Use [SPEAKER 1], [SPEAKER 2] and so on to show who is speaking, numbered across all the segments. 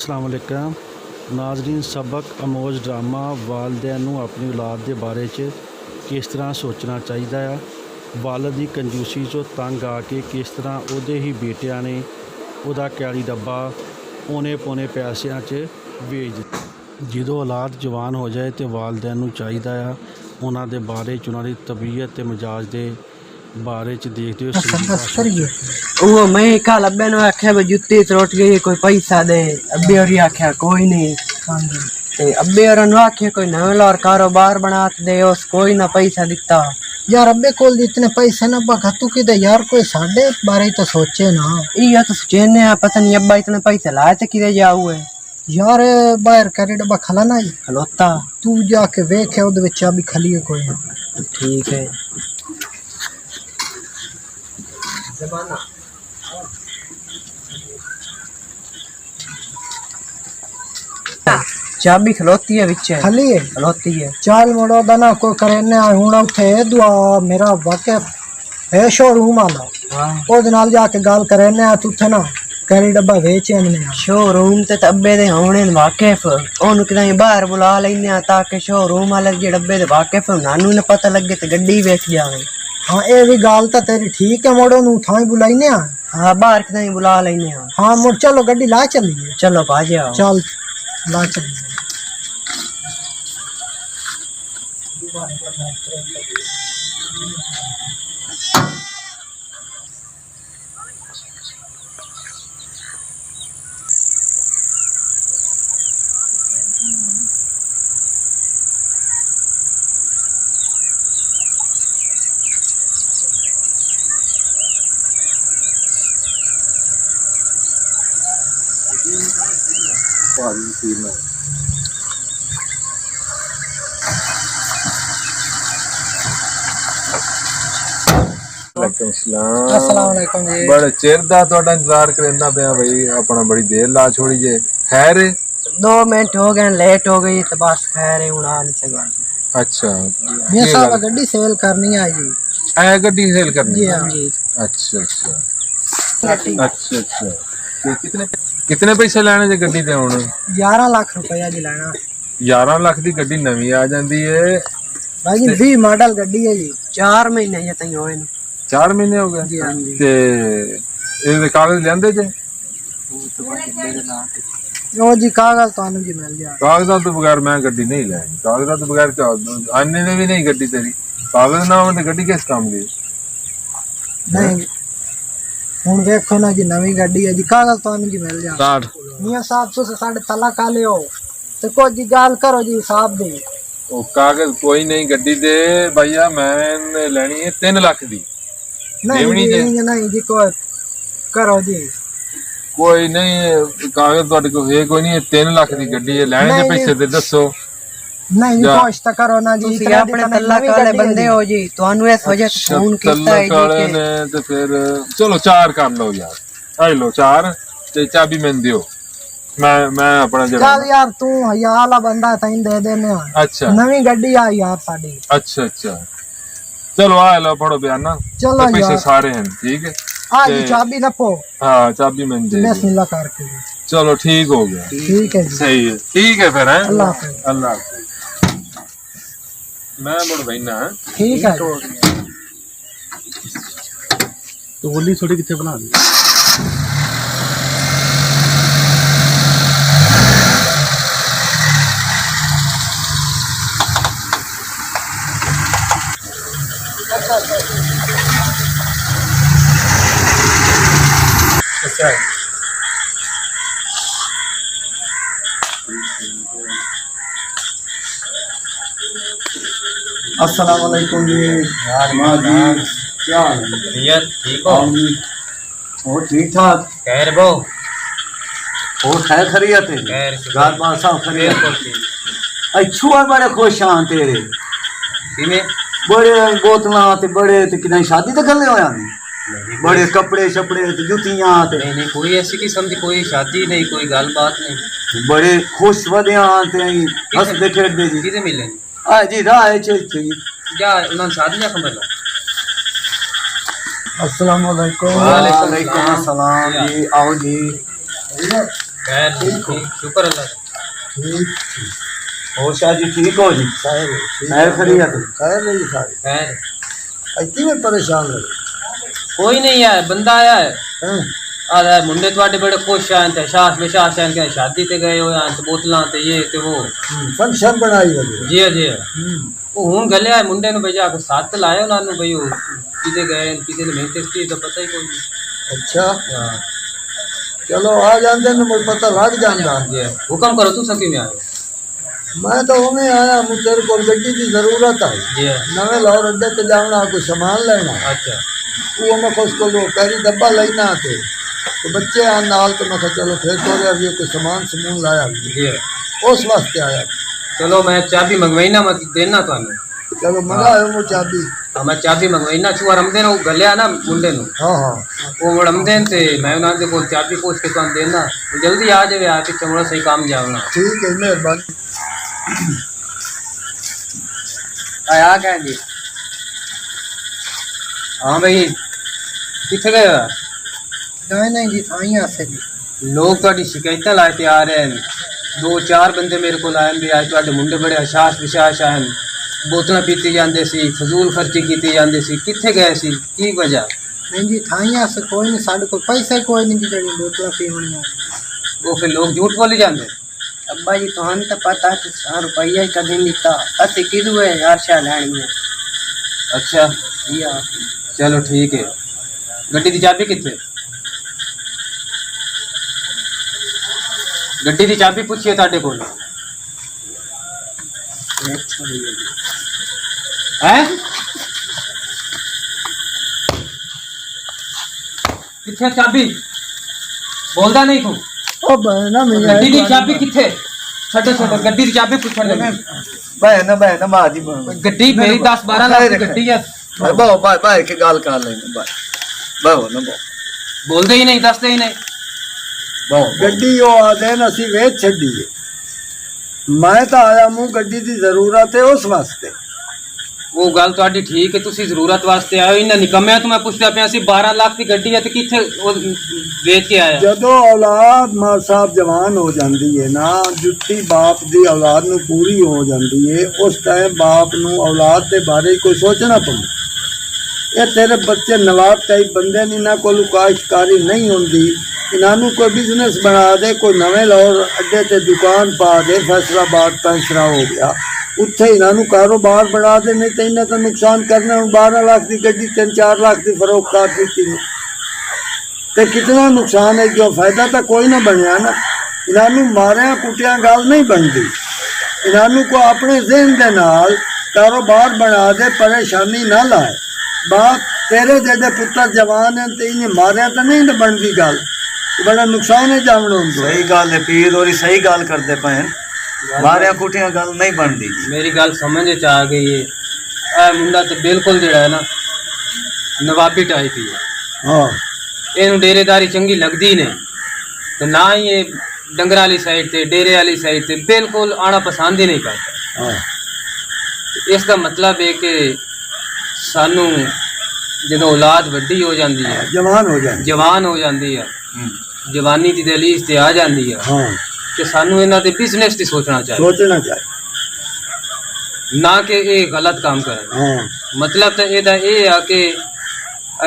[SPEAKER 1] अस्सलाम वालेकुम नाज़रीन। सबक अमोज ड्रामा वालदैन नूं अपनी औलाद के बारे च किस तरह सोचना चाहिए आ। वालद की कंजूसी चों तंग आके किस तरह उहदे ही बेटियां ने उहदा कैरी डब्बा औने पौने पैसों च बेच दिता। जदों औलाद जवान हो जाए तो वालदैन नूं चाहिए आ उन्हां दे बारे च उन्हां दी तबीयत ते मिजाज दे बारे च देखते हुए संजीदा
[SPEAKER 2] वो मैं कल अब्बे ने आख्या भाई जुत्ती त्रुट गई कोई पैसा दे। अब्बे और आख्या कोई नहीं। ते अब्बे और आख्या कोई नवे लार कारोबार बना दे उस कोई ना पैसा दिता।
[SPEAKER 3] यार अब्बे कोल इतने पैसे ना बखा तू कि यार कोई साढ़े बारे तो सोचे ना।
[SPEAKER 2] इया तो सोचने पता नहीं अब्बा इतने पैसे लाए थे किधर जाऊ है।
[SPEAKER 3] यार बाहर करे डब्बा खला ना
[SPEAKER 2] खलोता
[SPEAKER 3] तू जाके वेख है उहदे विच अभी खली है कोई ना।
[SPEAKER 2] ठीक है। चाबी खलोती है विच
[SPEAKER 3] खली है
[SPEAKER 2] खलोती है।
[SPEAKER 3] चाल मोड़ो दा ना कोई करे ने हुण उथे दुआ मेरा वाकिफ है शोरूम आला ओदे नाल जाके गल करे ने तू थे ना कैरी डब्बा वेच आने
[SPEAKER 2] शोरूम ते अब्बे दे होने वाकिफ ओनू किदां बाहर बुला लेने ताकि शोरूम वाले जे डब्बे दे वाकिफ नानू ने पता लगे ते गड्डी वेच जावे।
[SPEAKER 3] हाँ ये भी गल तो तेरी ठीक है मोड़ो नू थाई बुलाईने आ।
[SPEAKER 2] हाँ बाहर किदां बुला लेने।
[SPEAKER 3] हाँ मुड़ चलो गड्डी ला चलिए।
[SPEAKER 2] चलो भाज आओ
[SPEAKER 3] चल ला चलिए। अस्सलाम वालेकुम जी।
[SPEAKER 4] बड़े चिर दा तुहाडा इंतजार करना पिया भाई अपना बड़ी देर ला छोड़ी जे। खैर
[SPEAKER 2] 2 मिनट हो गए लेट हो गई तो बस खैर है आ नहीं सका।
[SPEAKER 4] अच्छा
[SPEAKER 3] मियां साहब गड्डी सेल करनी है जी।
[SPEAKER 4] है गड्डी सेल करनी
[SPEAKER 3] जी हाँ जी।
[SPEAKER 4] अच्छा अच्छा अच्छा अच्छा ते कितने पैसे लेने जे गड्डी ते हुण
[SPEAKER 3] 11 लाख रुपया जी लेना।
[SPEAKER 4] 11 लाख दी गड्डी नवी आ जांदी है
[SPEAKER 3] भाई जी 20 मॉडल गड्डी है जी।
[SPEAKER 2] 4 महीने ये तई होए
[SPEAKER 4] 4 महीने हो गए
[SPEAKER 3] जी हाँ जी।
[SPEAKER 4] ते ਇਹਦੇ ਕਾਗਜ਼ ਲੈਂਦੇ ਜੇ
[SPEAKER 3] ਉਹ ਜੀ ਕਾਗਜ਼ ਤੁਹਾਨੂੰ ਜੀ ਮਿਲ ਜਾ।
[SPEAKER 4] ਕਾਗਜ਼ਾਂ ਤੋਂ ਬਗੈਰ ਮੈਂ ਗੱਡੀ ਨਹੀਂ ਲੈਣੀ। ਕਾਗਜ਼ਾਂ ਤੋਂ ਬਗੈਰ ਆਨੇ ਨੇ ਵੀ ਨਹੀਂ ਗੱਡੀ ਤੇਰੀ। ਕਾਗਜ਼ ਨਾ ਹੋਣ ਤੇ ਗੱਡੀ ਕਿਸ ਕੰਮ ਦੀ।
[SPEAKER 3] ਨਹੀਂ ਹੁਣ ਵੇਖੋ ਨਾ ਜੀ ਨਵੀਂ ਗੱਡੀ ਹੈ ਜੀ ਕਾਗਜ਼ ਤੁਹਾਨੂੰ ਜੀ ਮਿਲ ਜਾ।
[SPEAKER 4] 60
[SPEAKER 3] ਮੀਆਂ ਸਾਹਿਬ ਤੁਸੀਂ ਸਾਡੇ ਤਲਾ ਕਾ ਲਿਓ ਤੇ ਕੋਈ ਜੀ ਗੱਲ ਕਰੋ ਜੀ ਸਾਹਿਬ ਦੀ।
[SPEAKER 4] ਉਹ ਕਾਗਜ਼ ਕੋਈ ਨਹੀਂ ਗੱਡੀ ਦੇ ਭਈਆ ਮੈਂ ਲੈਣੀ ਹੈ 3 ਲੱਖ ਦੀ।
[SPEAKER 3] ਨਹੀਂ ਜੀ ਨਹੀਂ ਜੀ ਕੋਈ ਕਰੋ ਜੀ।
[SPEAKER 4] ਕੋਈ ਨਹੀਂ ਕਾਗਜ਼ ਤੁਹਾਡੇ ਕੋਲ ਹੈ ਕੋਈ ਨਹੀਂ 3 ਲੱਖ ਦੀ ਗੱਡੀ ਹੈ ਲੈਣੇ ਦੇ ਪੈਸੇ ਤੇ ਦੱਸੋ।
[SPEAKER 3] नहीं जी कोशिश तो करो ना जी।
[SPEAKER 2] ਤੁਸੀਂ ਆਪਣੇ ਤਲਕ ਵਾਲੇ ਬੰਦੇ ਹੋ ਜੀ ਤੁਹਾਨੂੰ ਇਸ ਵਜ੍ਹਾ ਤੋਂ ਫੋਨ ਕੀਤਾ ਹੈ
[SPEAKER 4] ਕਾਲੇ ਨੇ ਤੇ ਫਿਰ ਚਲੋ 4 ਕਰ ਲਓ ਯਾਰ। ਆਈ ਲੋ 4 ਤੇ ਚਾਬੀ ਮੈਨੂੰ ਦਿਓ मैं अपना
[SPEAKER 3] चल यार तू हया वाला बंदा तैन दे देने।
[SPEAKER 4] अच्छा
[SPEAKER 3] नवी गड्डी आई यार साडी।
[SPEAKER 4] अच्छा अच्छा चलो आ लो पढ़ो बयाना।
[SPEAKER 3] चलो
[SPEAKER 4] पैसे सारे हैं ठीक है।
[SPEAKER 3] आ जी चाबी नपो।
[SPEAKER 4] हाँ चाबी मैंने दे दी।
[SPEAKER 3] बिस्मिल्लाह करके
[SPEAKER 4] चलो ठीक हो गया।
[SPEAKER 3] ठीक है जी
[SPEAKER 4] सही है ठीक है फिर है।
[SPEAKER 3] अल्लाह हाफिज़।
[SPEAKER 4] अल्लाह हाफिज़। मैं मुड़ बहना
[SPEAKER 3] ठीक है।
[SPEAKER 1] तो गोली थोड़ी कितने बना दी।
[SPEAKER 5] अस्सलाम वालेकुम जी। माँ जी क्या हाल है?
[SPEAKER 6] यार ठीक हो?
[SPEAKER 5] और ठीक ठाक।
[SPEAKER 6] खैर बो
[SPEAKER 5] और खैर खरीयत है?
[SPEAKER 6] खैर
[SPEAKER 5] घर बार सब खरीयत। अच्छू बड़े खुश हाँ तेरे
[SPEAKER 6] किने
[SPEAKER 5] बड़े बोतलां ते बड़े ते किदां शादी ते गल्ले होया बड़े कपड़े शपड़े ते जुतियां ते
[SPEAKER 6] नहीं कोई ऐसी किस्म की कोई शादी नहीं कोई गल बात नहीं।
[SPEAKER 5] बड़े खुश वधिया ते हसदे खेडदे जी।
[SPEAKER 6] किते मिले
[SPEAKER 5] आ जी राह च
[SPEAKER 6] क्या उन्होंने शादी ना खबर
[SPEAKER 3] अस्सलाम वालेकुम।
[SPEAKER 5] वालेकुम अस्सलाम जी। आओ जी।
[SPEAKER 6] खैर ठीक, शुक्र अल्लाह का।
[SPEAKER 3] ठीक
[SPEAKER 5] और शाह जी ठीक हो जी?
[SPEAKER 3] खैर
[SPEAKER 5] खैर खैरियत?
[SPEAKER 3] खैर नहीं सारी
[SPEAKER 6] खैर
[SPEAKER 3] इतनी में परेशान लगे
[SPEAKER 6] कोई नहीं है, बंदा आया है
[SPEAKER 3] हैं
[SPEAKER 6] आ रहा है, मुंडे थोड़े बड़े खुश हैं ते शास विशास हैं के शादी ते गए हो ते बोतलां ते ये ते वो
[SPEAKER 3] फंक्शन बनाई लगे
[SPEAKER 6] जी जी वो हूं गलिया है मुंडे नु भैया के साथ लाए उन्होंने भई वो किते गए किते ने मेहनत की तो पता ही कोई नहीं।
[SPEAKER 3] अच्छा
[SPEAKER 6] हाँ
[SPEAKER 3] चलो आ जाते ने मुझे पता लग जाता
[SPEAKER 6] जी हुक्म करो तू सकी में आयो
[SPEAKER 3] मैं तो उन्हें आया मुझे तेरे को गड्डी की जरूरत है
[SPEAKER 6] जी
[SPEAKER 3] नवे लाहौर अड्डे ते जाना कोई सामान लेना
[SPEAKER 6] अच्छा
[SPEAKER 3] वो मैं खुश को लो कैरी डब्बा लेना थे तो बच्चे आन नाल तो मैं कहा चलो फिर तो अभी कोई सामान समून लाया
[SPEAKER 6] जी
[SPEAKER 3] उस वास्ते आया
[SPEAKER 6] चलो मैं चाबी मंगवाई ना मत देना थानू
[SPEAKER 3] चलो मंगाओ वो चाबी
[SPEAKER 6] हाँ मैं चाबी मंगवाई ना छुआ रमदे नु गलिया ना मुंडे नु
[SPEAKER 3] हाँ हाँ
[SPEAKER 6] वो रमदे ते मैं उन्होंने को चाबी पूछ के तुम देना जल्दी आ जावे आके चमड़ा सही काम जावना
[SPEAKER 3] ठीक है मेहरबानी
[SPEAKER 6] आया क्या जी हाँ भाई किथे गए हो?
[SPEAKER 3] नहीं नहीं जी आई से
[SPEAKER 6] लोग ਤੁਹਾਡੀ शिकायत लाए ते आ रहे हैं दो चार बंदे मेरे को आए भी आज ਤੁਹਾਡੇ मुंडे बड़े हशाश विशाश आए बोतल पीती जाते सी फजूल खर्ची की जाती सी किथे गए सी की वजह
[SPEAKER 3] नहीं जी थाइया से कोई नहीं साढ़े को पैसे कोई नहीं जी जड़ी बोतल पीवनी
[SPEAKER 6] वो फिर लोग झूठ बोली जाते
[SPEAKER 2] अब्बा जी तो हम तो पता कि 100 रुपया ही कभी दिता अति किदू है यार शाह लैनी है
[SPEAKER 6] अच्छा
[SPEAKER 2] या
[SPEAKER 6] चलो ठीक है गड्डी की चाबी किथे गड्डी की चाबी पूछिए ਤੁਹਾਡੇ ਕੋਲ हैं किथे चाबी बोलदा नहीं तू
[SPEAKER 3] ओ बहना मैं
[SPEAKER 6] गड्डी की चाबी किथे छोटे छोटे गड्डी की चाबी पूछण लगे
[SPEAKER 5] बहन माजी
[SPEAKER 6] गड्डी मेरी 10-12 लाख की गड्डी है
[SPEAKER 5] बहु भाई के गाल कर लेने भाई बहु ना बहु
[SPEAKER 6] बोलते ही नहीं दसते ही नहीं
[SPEAKER 5] बहु
[SPEAKER 3] गड्डी ओ आदे न ਅਸੀਂ ਵੇਚ ਛੱਡੀ ਹੈ ਮੈਂ ਤਾਂ ਆਇਆ ਮੂੰ ਗੱਡੀ ਦੀ ਜ਼ਰੂਰਤ ਹੈ ਉਸ ਵਾਸਤੇ
[SPEAKER 6] वो गल तो ठीक है तुसी जरूरत वास्ते आए हो इन्ना निकम्मे तो मैं पूछता पे 12 लाख की गड्डी है तो किथे बेच के आया
[SPEAKER 3] ਜਦੋਂ ਔਲਾਦ ਮਾਂ ਸਾਹਿਬ ਜਵਾਨ ਹੋ ਜਾਂਦੀ ਹੈ ਨਾ ਜੁੱਤੀ ਬਾਪ ਦੀ ਔਲਾਦ ਨੂੰ ਪੂਰੀ ਹੋ ਜਾਂਦੀ ਹੈ ਉਸ ਟਾਈਮ ਬਾਪ ਨੂੰ ਔਲਾਦ ਦੇ ਬਾਰੇ ਕੋਈ ਸੋਚਣਾ ਪਊ ਇਹ ਤੇਰੇ ਬੱਚੇ ਨਵਾਬ ਟਾਈਪ ਬੰਦੇ ਨੇ ਨਾ ਕੋਲ ਕਾਸ਼ਤਕਾਰੀ ਨਹੀਂ ਹੁੰਦੀ ਇਹਨਾਂ ਨੂੰ ਕੋਈ ਬਿਜ਼ਨਸ ਬਣਾ ਦੇ ਕੋਈ ਨਵੇਂ ਲਾਹੌਰ ਅੱਡੇ ਤੇ ਦੁਕਾਨ ਪਾ ਦੇ ਫੈਸਲਾਬਾਦ ਪੈਂਸਰਾ ਹੋ ਗਿਆ ਉੱਥੇ ਇਹਨਾਂ ਨੂੰ ਕਾਰੋਬਾਰ ਬਣਾ ਦੇ ਨਹੀਂ ਤਾਂ ਇਹਨਾਂ ਦਾ ਨੁਕਸਾਨ ਕਰਨਾ 12 ਲੱਖ ਦੀ ਗੱਡੀ 3-4 ਲੱਖ ਦੀ ਫਰੋਖਤ ਕਰ ਦਿੱਤੀ ਨੇ ਤੇ ਕਿੰਨਾ ਨੁਕਸਾਨ ਹੈ ਜੋ ਫਾਇਦਾ ਤਾਂ ਕੋਈ ਨਾ ਬਣਿਆ ਨਾ ਇਹਨਾਂ ਨੂੰ ਮਾਰਿਆ ਕੁੱਟਿਆ ਗੱਲ ਨਹੀਂ ਬਣਦੀ ਇਹਨਾਂ ਨੂੰ ਕੋ ਆਪਣੇ ਜ਼ਿਹਨ ਦੇ ਨਾਲ ਕਾਰੋਬਾਰ ਬਣਾ ਦੇ ਪਰੇਸ਼ਾਨੀ ਨਾ ਲਾਏ ਬਾਪ ਤੇਰੇ ਜਿਹੜੇ ਪੁੱਤਰ ਜਵਾਨ ਹਨ ਤੇ ਇਹਨੇ ਮਾਰਿਆ ਤਾਂ ਨਹੀਂ ਤਾਂ ਬਣਦੀ ਗੱਲ ਬੜਾ ਨੁਕਸਾਨ ਹੈ ਜਾਵਣ ਹੁੰਦਾ
[SPEAKER 5] सही गल है पीर और सही गल करते पे मारिया कुटिया गल नहीं बनती
[SPEAKER 6] मेरी गल समझ च आ गई है ए मुंडा तो बिल्कुल जेड़ा है ना नवाबी टाइप ही है
[SPEAKER 3] हाँ
[SPEAKER 6] ਇਹਨੂੰ ਡੇਰੇਦਾਰੀ ਚੰਗੀ ਲੱਗਦੀ ਨਹੀਂ ਤੇ ਨਾ ਹੀ ਇਹ ਡੰਗਰ ਵਾਲੀ ਸਾਈਡ ਤੇ ਡੇਰੇ ਵਾਲੀ ਸਾਈਡ ਤੇ ਬਿਲਕੁਲ ਆਣਾ ਪਸੰਦ ਹੀ ਨਹੀਂ ਕਰਦਾ
[SPEAKER 3] हाँ
[SPEAKER 6] ਇਸ ਦਾ ਮਤਲਬ ਹੈ ਕਿ ਸਾਨੂੰ ਜਦੋਂ ਔਲਾਦ ਵੱਡੀ ਹੋ ਜਾਂਦੀ ਹੈ
[SPEAKER 3] जवान हो जाए
[SPEAKER 6] ਜਵਾਨ ਹੋ ਜਾਂਦੀ ਹੈ ਜਵਾਨੀ ਦੀ ਦਹਲੀਜ਼ ਤੇ ਆ ਜਾਂਦੀ ਹੈ
[SPEAKER 3] हाँ
[SPEAKER 6] ਕਿ ਸਾਨੂੰ ਇਹਨਾਂ ਦੇ ਬਿਜ਼ਨਸ ਦੀ ਸੋਚਣਾ ਚਾਹੀਦਾ
[SPEAKER 3] सोचना चाहिए
[SPEAKER 6] ਨਾ ਕਿ ਇਹ ਗਲਤ ਕੰਮ ਕਰਨ
[SPEAKER 3] हाँ
[SPEAKER 6] ਮਤਲਬ ਤਾਂ ਇਹਦਾ ਇਹ ਆ ਕਿ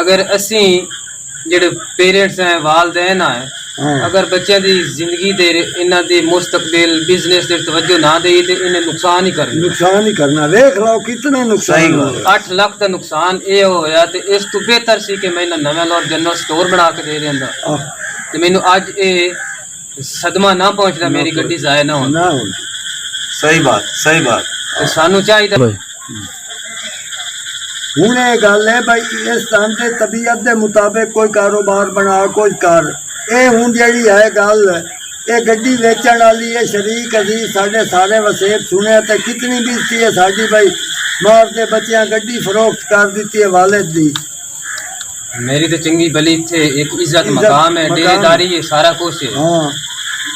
[SPEAKER 6] ਅਗਰ ਅਸੀਂ ਜਿਹੜੇ ਪੇਰੈਂਟਸ ਹੈ ਵਾਲਦੈਨ ਹੈ
[SPEAKER 3] हाँ
[SPEAKER 6] अगर बच्चों की जिंदगी दे इन्हों के मुस्तकबिल बिजनेस से तवज्जो ना दे तो इन्हें नुकसान ही करना
[SPEAKER 3] नुकसान ही करना देख लो कितना नुकसान हो
[SPEAKER 6] 8 लाख का नुकसान ये होया ते इस तो बेहतर सी कि मैं नवा लाहौर जनरल स्टोर बना के दे देंदा ते मैनू अज ये सदमा ना पहुंचदा मेरी गड्डी जाया ना हो
[SPEAKER 3] ना होती
[SPEAKER 5] सही बात
[SPEAKER 6] ते सानू चाहिए
[SPEAKER 3] हूँ ये गल है भाई इस तरह के तबीयत के मुताबिक कोई कारोबार बना कोई कर ये हूँ जी है गल ये गड्डी वेचण वाली है शरीक अभी साढ़े सारे वसेब सुने तो कितनी बेइज्जती है साड़ी भाई मार के बच्चियां गड्डी फरोख्त कर दी है वालिद दी
[SPEAKER 6] मेरी तो चंगी भली थे एक इज्जत मकाम है डेरेदारी है सारा कुछ है
[SPEAKER 3] हाँ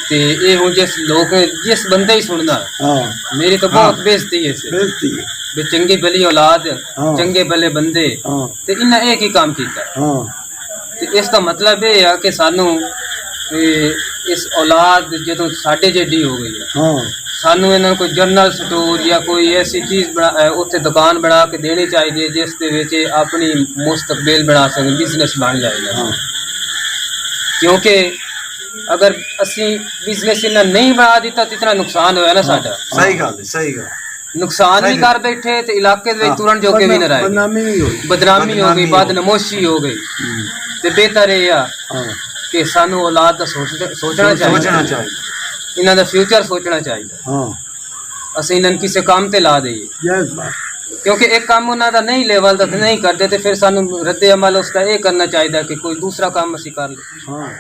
[SPEAKER 6] ते ये हूँ जिस लोग जिस बंदे ही सुनना
[SPEAKER 3] हाँ
[SPEAKER 6] मेरी तो बहुत बेइज्जती है इसे
[SPEAKER 3] बेइज्जती है
[SPEAKER 6] भी चंगी भली औलाद
[SPEAKER 3] हाँ।
[SPEAKER 6] चंगे भले बंदे
[SPEAKER 3] हाँ
[SPEAKER 6] ते इन्हें एक ही काम किया
[SPEAKER 3] हाँ
[SPEAKER 6] ਤੇ ਇਸ ਦਾ ਮਤਲਬ ਇਹ ਆ ਕਿ ਸਾਨੂੰ ਇਸ ਔਲਾਦ ਜਦੋਂ ਸਾਡੇ જેਡੀ ਹੋ ਗਈ ਹੈ
[SPEAKER 3] ਹਾਂ
[SPEAKER 6] ਸਾਨੂੰ ਇਹਨਾਂ ਨੂੰ ਕੋਈ ਜਨਰਲ ਸਟੋਰ ਜਾਂ ਕੋਈ ਐਸੀ ਚੀਜ਼ ਉੱਥੇ ਦੁਕਾਨ ਬਣਾ ਕੇ ਦੇਣੀ ਚਾਹੀਦੀ ਹੈ ਜਿਸ ਦੇ ਵਿੱਚ ਇਹ ਆਪਣੀ ਮੁਸਤਕਬਲ ਬਣਾ ਸਕਣ, ਬਿਜ਼ਨਸ ਬਣ ਜਾਏਗਾ।
[SPEAKER 3] ਹਾਂ
[SPEAKER 6] क्योंकि अगर असी बिजनेस इन्ना नहीं बना दिता तो इतना नुकसान होया ना साडा।
[SPEAKER 5] सही गल है, सही गल।
[SPEAKER 6] नुकसान भी कर बैठे तो इलाके दे विच तुरन जोगे भी न रहे,
[SPEAKER 3] बदनामी भी होई।
[SPEAKER 6] बदनामी हो गई, बदनमोशी हो गई। ते बेहतर है या
[SPEAKER 3] हाँ
[SPEAKER 6] कि सानू औलाद दा सोचना
[SPEAKER 5] सोचना
[SPEAKER 6] चाहिए,
[SPEAKER 5] चाहिए।
[SPEAKER 6] इन्हां दा फ्यूचर सोचना चाहिए।
[SPEAKER 3] हाँ
[SPEAKER 6] असी इन्हां किसी काम ते ला दईए,
[SPEAKER 3] यस बात
[SPEAKER 6] क्योंकि एक काम उन्हां दा नहीं लेवल दा नहीं करदे ते फिर सानू रद्दे अमल उसका ये करना चाहिए कि कोई दूसरा काम असी कर ले।
[SPEAKER 3] हाँ